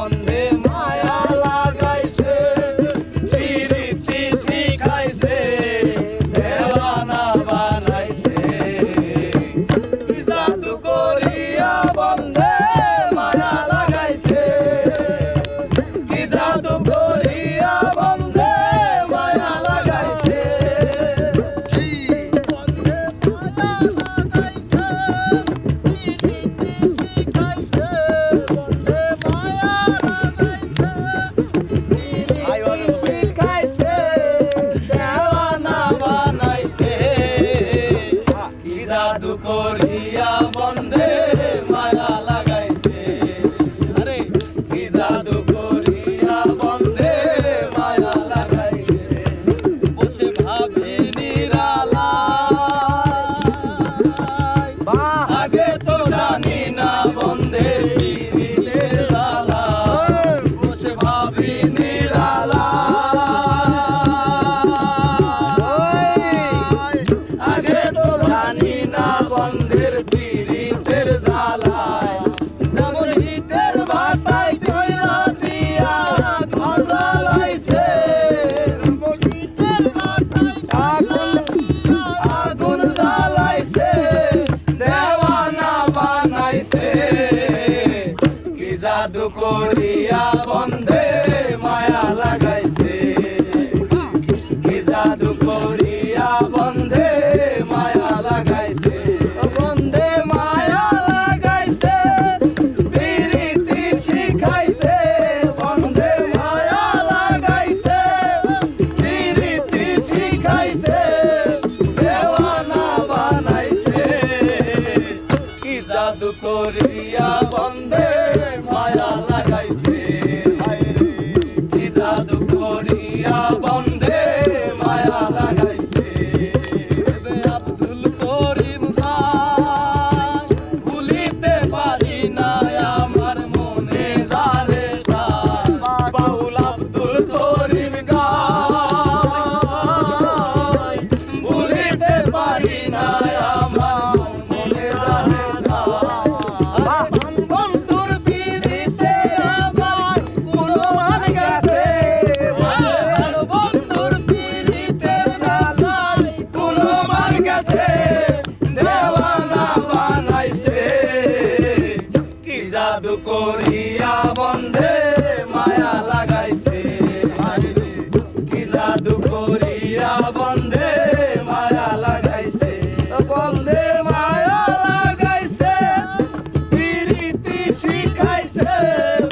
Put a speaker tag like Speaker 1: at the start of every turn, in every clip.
Speaker 1: বন্ধে মায়া লাগাইছে প্রীতি শিখাইছে দেওয়ানা বানাইছে কি জাদু করিয়া বন্ধে মায়া লাগাইছে কি জাদু করিয়া বন্ধে মায়া লাগাইছে জাদু করিয়া বন্ধে মায়া লাগাইছে আরে কি জাদু করিয়া বন্ধে মায়া লাগাইছে বসে ভাবে নিরালায় আগে তো জানি না বন্ধে পীড়িতের জ্বালা বসে ভাবি নিরালায় আগে তো জানি না বন্ধের পীড়িতের জ্বালায় যেমন হিটের বাতায় কইরা দিয়া ঘর জ্বালাইছে আগুন জ্বালাইছে দেওয়ানা বানাইছে কি জাদু করিয়া বন্ধে মায়া লাগাইছে কি জাদু করিয়া বন্ধে মায়া লাগাইছে বন্ধে মায়া লাগাইছে প্রীতি শিখাইছে বন্ধে মায়া লাগাইছে প্রীতি শিখাইছে দেওয়ানা বানাইছে কি জাদু করিয়া বন্ধে মায়া লাগাইছে কি জাদু করিয়া বন্ধে মায়া লাগাইছে আব্দুল করিম খান ভুলিতে পারি না আমার মনে যারে বাউল আব্দুল করিম খান ভুলিতে পারি না আমার মনে যারে বন্ধুর পিড়িতে আমার কুরবান গেছে বন্ধুর পিড়িতে আমার কুরবান গেছে দেওয়ানা বানাইছে কি জাদু করিয়া বন্ধে মায়া লাগাইছে কি জাদু করিয়া বন্ধে মায়া লাগাইছে বন্ধে মায়া লাগাইছে প্রীতি শিখাইছে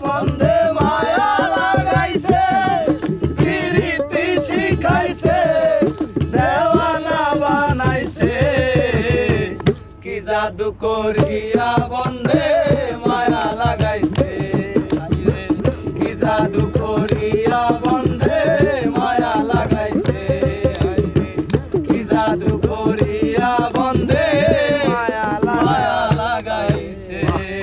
Speaker 1: বন্ধে মায়া লাগাইছে প্রীতি শিখাইছে দেওয়ানা বানাইছে কি জাদু করিয়া বন্ধে মায়া লাগাইছে কি জাদু করিয়া বন্ধে মায়া লাগাইছে কি জাদু করিয়া